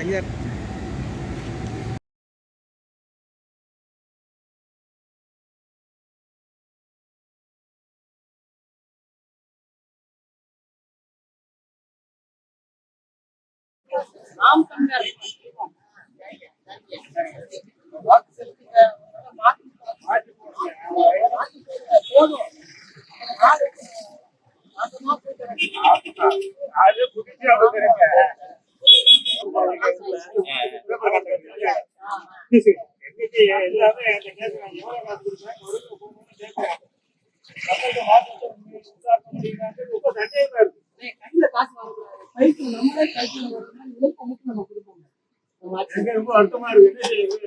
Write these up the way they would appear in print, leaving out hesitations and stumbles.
தனியார் ரொம்ப வருத்தமா இருக்கு.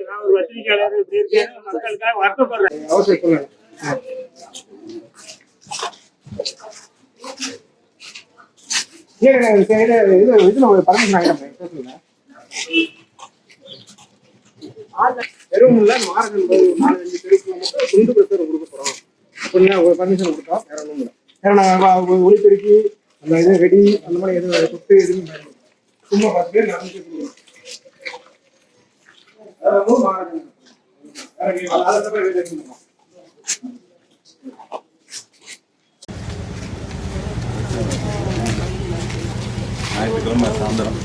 நான் ஒரு பத்திரிகையாளர் மக்களுக்காக வருத்தப்படுறேன். அவசியம் தெருவுல மாறன் 4-5 தெருவுக்குள்ள மட்டும் துண்டு பிரச்சனை கொடுக்க போறோம் அப்படின்னா ஒரு பர்மிஷன் கொடுத்தோம். வேற ஒன்றும் இல்லை. ஏன்னா ஒளிப்பெருக்கி அந்த இது வெடி அந்த மாதிரி எதுவும் சுட்டு எதுவும் சும்மா 10 பேர் நடந்துட்டு ஞாயிற்றுக்கிழமை சாயந்தரம்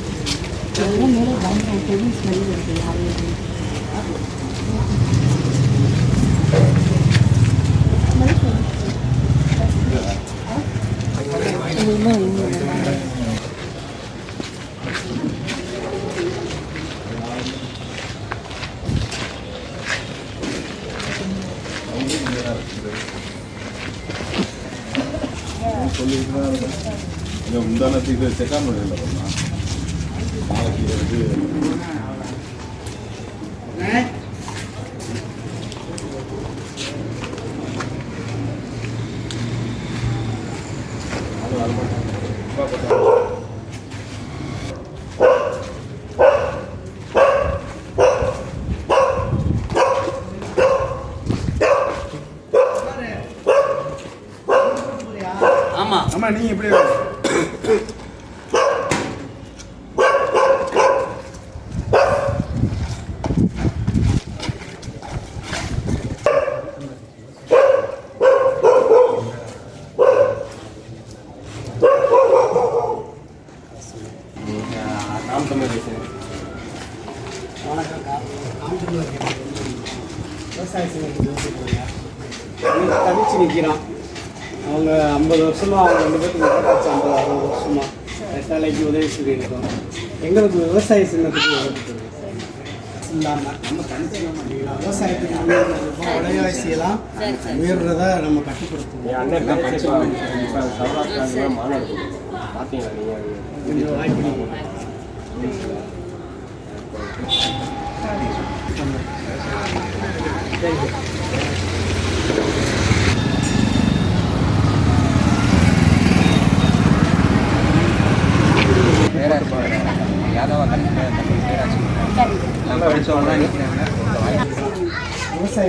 முந்தானத்துக்கு செக்கான் முடியல பண்ணலாம் நாளைக்கு வந்து ஆமா ஆமா நீங்க எப்படி தனிச்சு நிற்கிறான். அவங்க 50 வருஷமா அவங்க 2 பேருக்கு 50-60 வருஷமா வேலைக்கு உதவி சொல்லியிருக்கோம். எங்களுக்கு விவசாய சின்னத்துக்கு இல்லாமல் நம்ம தனிச்சு பண்ணிக்கலாம். விவசாயத்துக்கு விலைவாசியெல்லாம் உயர்றதை நம்ம கட்டுப்படுத்தணும். கொஞ்சம் வாய்ப்பு விவசாய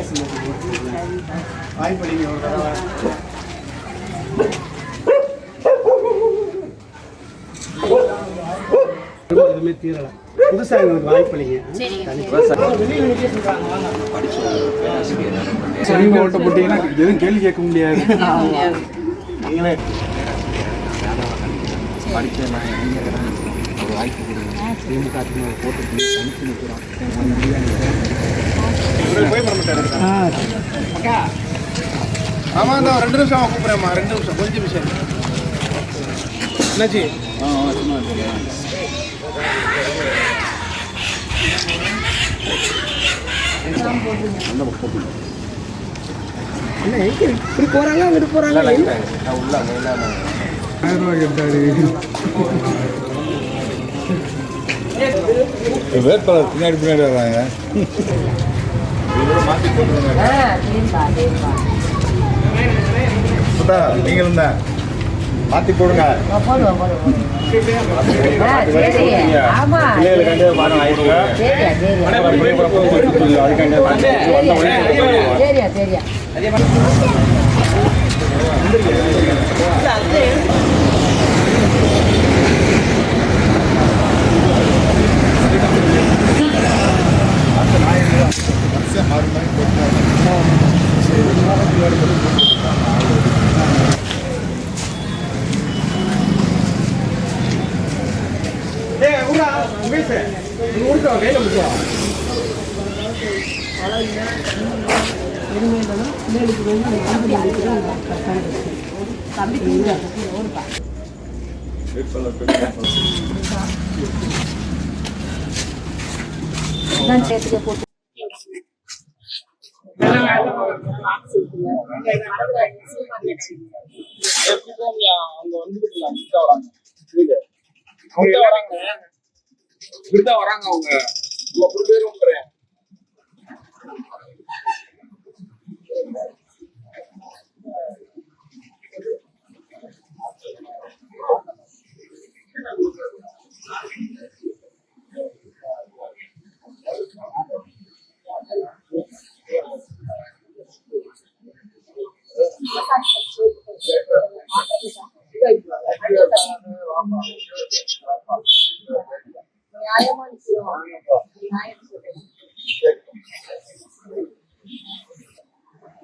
வாய்ப்படிங்க ஒரு தடவை எதுவுமே தீரலை. விவசாயிகளுக்கு வாய்ப்பளிங்க. ஓட்ட போட்டீங்கன்னா எதுவும் கேள்வி கேட்க முடியாது. நீங்களே படித்த வாய்ப்பு திமுக போட்டு தனிச்சு நிற்கிறோம். ஆமாம் இந்த 2 நிமிஷம் கூப்பிட்றேம்மா. 2 நிமிஷம் கொஞ்சம் விஷயம் என்னாச்சு? சும்மா இப்படி போறாங்க அங்கிட்டு போறாங்க. வேட்பாளர் பின்னாடி பின்னாடி வர்றாங்க. நீங்களும் தான் மாற்றி போடுங்க. பிள்ளைகளுக்காண்டே பாடம் ஆயிடுங்க. அதுக்காண்டி எதுவுமே இல்லைன்னா பிள்ளைகளுக்கு வந்து அந்த அடிக்கிறது தம்பி சேர்த்துக்க போட்டு வராங்க அவங்க பேரும்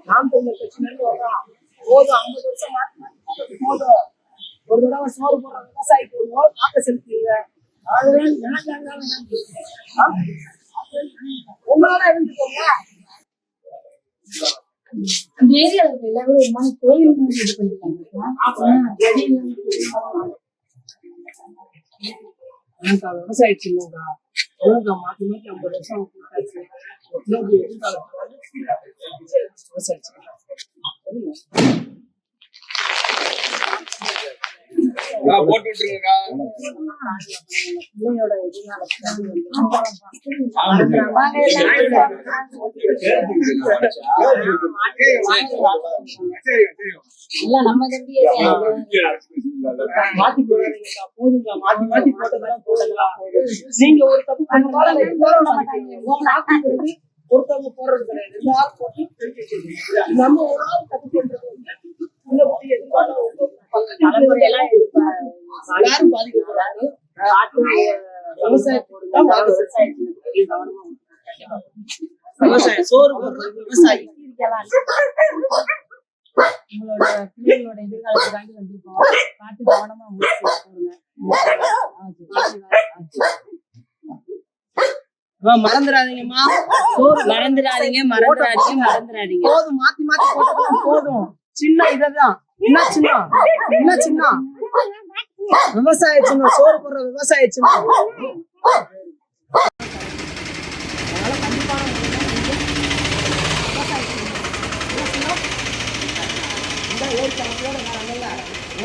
நாம் தமிழர் கட்சியில போதும் 50 வருஷம் போதும் ஒரு தடவை சோறு போடுற விவசாயிக்கு ஒரு வாக்கு செலுத்தீங்க உங்களால இருந்துக்கோங்க. அந்த ஏரியாவில் எல்லாரும் ஒரு மாதிரி கோயில் மாதிரி இது பண்ணிருக்காங்க. விவசாய சின்னங்கா ஒழுங்கா மாத்தி மாத்தி 50 வருஷம் கொடுத்தாச்சு. விவசாய சின்னம் நம்ம மாத்தி போடாதீங்கக்கா, போதுங்க. மாத்தி மாத்தி போட்டதெல்லாம் போடலாம். நீங்க ஒரு தப்பு ஒருத்தவங்க போடுறது கிடையாது. எல்லாரும் போட்டு நம்ம ஒரு ஆள் தப்பு பண்றது எல்லாரும் பாதிக்கப்படுறாங்க. விவசாயம் சோறு போடுறது விவசாயி. உங்களோட பிள்ளைகளோட எதிர்காலத்துக்காண்டி வந்திருக்கோம். பார்த்து கவனமா மறந்துடாதீங்கம்மா. மறந்துடாதீங்க. போதும், மாத்தி மாத்தி போட்டதெல்லாம் போதும். சின்ன இததான் என்ன சின்ன விவசாய சின்னம், சோறு போடுற விவசாய சின்னம்.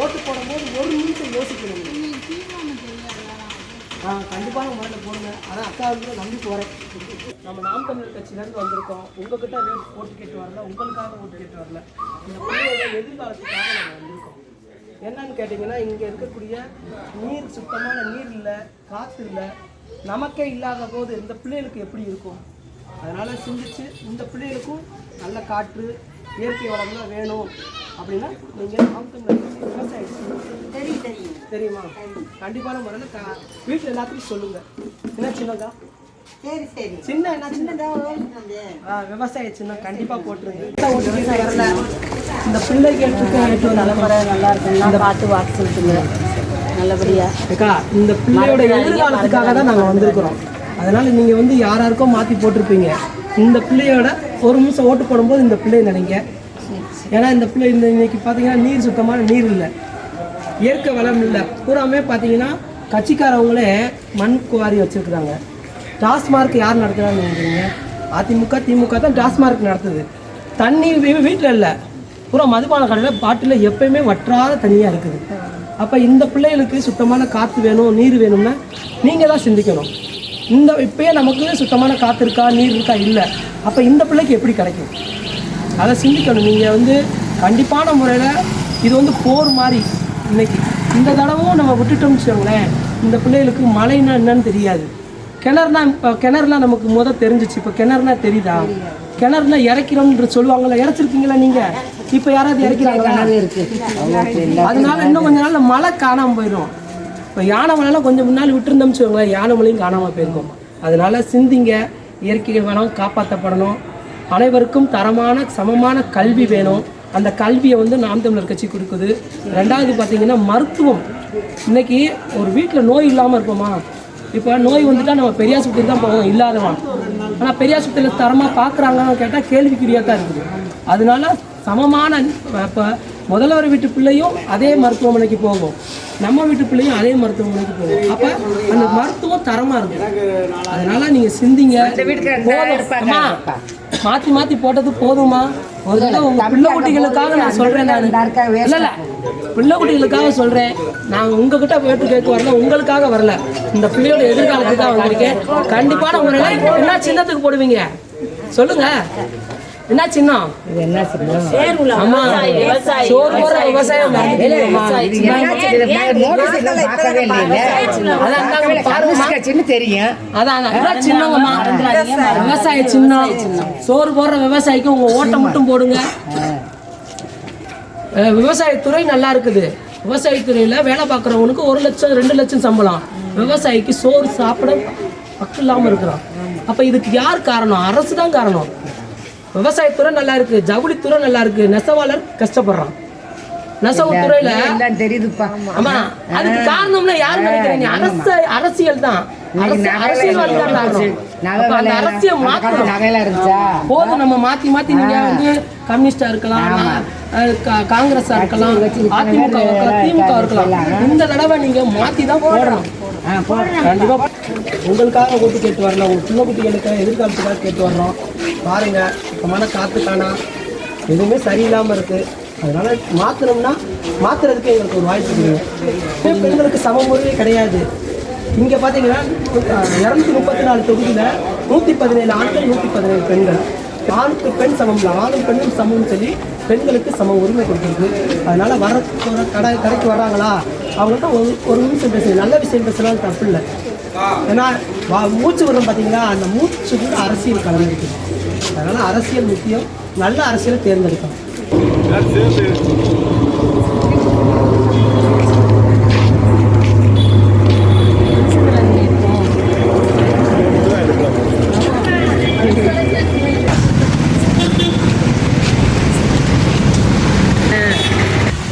ஓட்டு போடும்போது ஒரு நிமிஷம் யோசிக்கணும். கண்டிப்பான முறையில் போடுங்க. அதான் அக்காவுக்கு நம்பி போறேன். நம்ம நாம் தமிழர் கட்சியிலேருந்து வந்திருக்கோம். உங்ககிட்ட ஓட்டு கேட்டு வரல, உங்களுக்காக ஓட்டு கேட்டு வரல. இந்த பிள்ளையோட எதிர்காலத்துக்காக நாங்கள் வந்திருக்கோம். என்னன்னு கேட்டிங்கன்னா, இங்கே இருக்கக்கூடிய நீர் சுத்தமான நீர் இல்லை, காற்று இல்லை. நமக்கே இல்லாத போது இந்த பிள்ளைகளுக்கு எப்படி இருக்கும்? அதனால் சிந்திச்சு இந்த பிள்ளைகளுக்கும் நல்ல காற்று இயற்கை வளம்லாம் வேணும் அப்படின்னா நீங்கள் நாம் தமிழர் கட்சி விவசாயம் தெரியுமா? கண்டிப்பான முறையில் வீட்டில் எல்லாத்துக்கும் சொல்லுங்க. என்ன சின்னதா? சின்ன என்ன சின்னதா விவசாய சின்ன கண்டிப்பா போட்டுருங்க. இந்த பிள்ளைகளுக்கு தலைமுறை நல்லா இருக்குன்னா பார்த்து வாக்கு செலுத்துங்க நல்லபடியா. இந்த பிள்ளையோட எதிர்காலத்துக்காக தான் நாங்கள் வந்திருக்கிறோம். அதனால நீங்க வந்து யாராருக்கும் மாத்தி போட்டிருப்பீங்க. இந்த பிள்ளையோட ஒரு நிமிஷம் ஓட்டு போடும்போது இந்த பிள்ளையை நினைங்க. ஏன்னா இந்த பிள்ளை இன்னைக்கு பார்த்தீங்கன்னா நீர் சுத்தமான நீர் இல்லை, இயற்கை வளம் இல்லை. பூராமே பார்த்தீங்கன்னா கட்சிக்காரவங்களே மண் குவாரி வச்சுருக்குறாங்க. டாஸ்மார்க் யார் நடத்துகிறான்னு நினைக்கிறீங்க? அதிமுக திமுக தான் டாஸ்மார்க் நடத்துது. தண்ணி வீட்டில் இல்லை, பூரா மதுபான கடையில் பாட்டில் எப்பயுமே வற்றாத தண்ணியாக இருக்குது. அப்போ இந்த பிள்ளைகளுக்கு சுத்தமான காற்று வேணும், நீர் வேணும்னா நீங்கள் தான் சிந்திக்கணும். இப்போயே நமக்கு சுத்தமான காற்று இருக்கா, நீர் இருக்கா? இல்லை. அப்போ இந்த பிள்ளைக்கு எப்படி கிடைக்கும்? அதை சிந்திக்கணும். நீங்கள் வந்து கண்டிப்பான முறையில் இது வந்து போர் மாதிரி. இன்னைக்கு இந்த தடவும் நம்ம விட்டுட்டோம்னு வச்சுக்கோங்களேன், இந்த பிள்ளைகளுக்கு மழைன்னா என்னன்னு தெரியாது. கிணறுனா இப்போ கிணறுலாம் நமக்கு தெரிஞ்சிச்சு. இப்போ கிணறுனா தெரியுதா? கிணறுனா இறக்கிறோம்ன்ற சொல்லுவாங்கள்ல, இறச்சிருக்கீங்களா நீங்கள்? இப்போ யாராவது இறக்கிறாங்களா? அதனால இன்னும் கொஞ்ச நாள் மழை காணாமல் போயிடும். இப்போ யானை மலைலாம் கொஞ்சம் முன்னால் விட்டுருந்தோம்னு வச்சுக்கோங்களேன், யானை மலையும் காணாமல் போயிருக்கோம். அதனால சிந்திங்க. இயற்கை வளம் காப்பாற்றப்படணும். அனைவருக்கும் தரமான சமமான கல்வி வேணும். அந்த கல்வியை வந்து நாம் தமிழர் கட்சி கொடுக்குது. ரெண்டாவது பார்த்தீங்கன்னா மருத்துவம். இன்றைக்கி ஒரு வீட்டில் நோய் இல்லாமல் இருப்போமா? இப்போ நோய் வந்துட்டால் நம்ம பெரியாஸ்பத்திரி தான் போகணும் இல்லாதவன். ஆனால் பெரியாஸ்பத்திரியில் தரமாக பார்க்குறாங்கன்னு கேட்டால் கேள்விக்குறியாக தான் இருக்குது. அதனால சமமான இப்போ முதல்வர் வீட்டு பிள்ளையும் அதே மருத்துவமனைக்கு போகும், நம்ம வீட்டு பிள்ளையும் அதே மருத்துவமனைக்கு போகும். அப்போ அந்த மருத்துவம் தரமாக இருக்கும். அதனால நீங்கள் சிந்திங்க. அம்மா மாற்றி மாற்றி போட்டது போதுமா? ஒரு தடவை உங்கள் பிள்ளை குட்டிகளுக்காக நான் சொல்கிறேன். நான் இல்லை பிள்ளை குட்டிகளுக்காக சொல்கிறேன். நான் உங்ககிட்ட வேட்டு கேட்க வரல, உங்களுக்காக வரல, இந்த பிள்ளையோட எதிர்காலத்துக்கு தான் வந்திருக்கேன். கண்டிப்பான முறையில் என்ன சின்னத்துக்கு போடுவீங்க சொல்லுங்க? என்ன சின்னம்? அம்மா சோறு போற விவசாயம் சின்னங்கம்மா, விவசாய சின்னம். சோறு போடுற விவசாயிக்கு உங்க ஓட்டை மட்டும் போடுங்க. விவசாயத்துறை நல்லா இருக்குது. விவசாயத்துறையில் வேலை பார்க்குறவனுக்கு 1 லட்சம் 2 லட்சம் சம்பளம். விவசாயிக்கு சோறு சாப்பிட பக்கம் இல்லாமல் இருக்கிறான். அப்போ இதுக்கு யார் காரணம்? அரசு தான் காரணம். விவசாயத்துறை நல்லா இருக்கு, ஜவுளித்துறை நல்லா இருக்கு, நெசவாளர் கஷ்டப்படுறான். நெசவுத்துறையில தெரியுதுப்பா. ஆமா, அதுக்கு காரணம்னா யாரு நினைக்கிறீங்க? அரசியல் தான். அரசியல்வாதிகள் அரசியல் போதும். நம்ம மாத்தி மாத்தி நீங்க வந்து கம்யூனிஸ்டா இருக்கலாம், காங்கிரஸா இருக்கலாம், அதிமுக இருக்கலாம், திமுக இருக்கலாம். இந்த தடவை நீங்க மாத்தி தான் போடுறோம். கண்டிப்பா உங்களுக்காக ஓட்டு கேட்டு வரலாம், உங்க பிள்ளை குட்டிகளுக்காக எதிர்காலத்துக்காக கேட்டு வர்றோம். பாருங்க, சுத்தமான காற்று காணா, எதுவுமே சரியில்லாமல் இருக்கு. அதனால மாற்றணும்னா மாற்றுறதுக்கு எங்களுக்கு ஒரு வாய்ப்பு இருக்குது. பெண்களுக்கு சமமுறையே கிடையாது. இங்கே பார்த்தீங்கன்னா 234 தொகுதியில் 117 ஆண்கள், 117 பெண்கள். ஆணுக்கு பெண் சமம் இல்லை, ஆணும் பெண்ணும் சமம்னு சொல்லி பெண்களுக்கு சம உரிமை கொடுத்துருக்கு. அதனால் கடைக்கு வர்றாங்களா அவங்கள்ட்ட ஒரு விஷயம் பேசுங்க, நல்ல விஷயம் பேசலாம் தப்பு இல்லை. ஏன்னா மூச்சு விடுறோம் பார்த்தீங்களா, அந்த மூச்சு கூட அரசியல் கலந்துருக்குது. அதனால் அரசியல் முக்கியம், நல்ல அரசியலை தேர்ந்தெடுக்கணும்.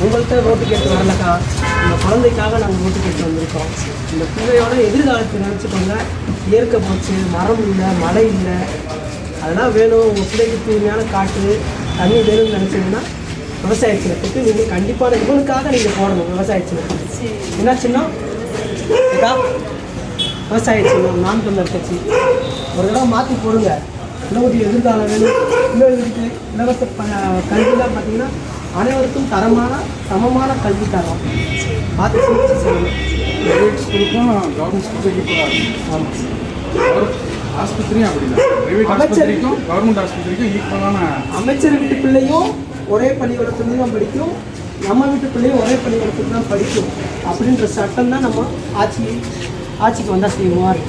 உங்கள்கிட்ட ஓட்டு கேட்டு வரலக்கா, இந்த குழந்தைக்காக நாங்கள் ஓட்டு கேட்டு வந்திருக்கோம். இந்த பிள்ளையோட எதிர்காலத்தை நினச்சிக்கோங்க. இயற்கை போச்சு, மரம் இல்லை, மழை இல்லை, அதெல்லாம் வேணும். உங்கள் பிள்ளைக்கு தூய்மையான காற்று தண்ணி வேணும்னு நினச்சிங்கன்னா விவசாய சின்னத்துக்கு நீங்கள் கண்டிப்பான இவனுக்காக நீங்கள் போடணும். விவசாய சின்னம் என்ன சின்னம்? விவசாய சின்னம். நாம் தமிழர் கட்சி ஒரு தடவை மாற்றி போடுங்க. பிள்ளைகளுக்கு எதிர்காலம் வேணும். பிள்ளைகளுக்கு இலவச கல்விலாம் பார்த்தீங்கன்னா அனைவருக்கும் தரமான சமமான கல்வி தரம் பார்த்து சிகிச்சை செய்யணும். பிரைவேட் ஸ்கூலுக்கும் கவர்மெண்ட் ஸ்கூலுக்கும் ஆமாம், ஆஸ்பத்திரியும் அப்படிதான். பிரைவேட் ஆஸ்பத்திரிக்கும் கவர்மெண்ட் ஆஸ்பத்திரிக்கும் ஈக்குவலான. அமைச்சர் வீட்டு பிள்ளையும் ஒரே பள்ளிக்கூடத்துல தான் படிக்கும், நம்ம வீட்டு பிள்ளையும் ஒரே பள்ளிக்கூடத்துக்கு தான் படிக்கும் அப்படின்ற சட்டம் தான் நம்ம ஆட்சிக்கு வந்தால் செய்வோம்.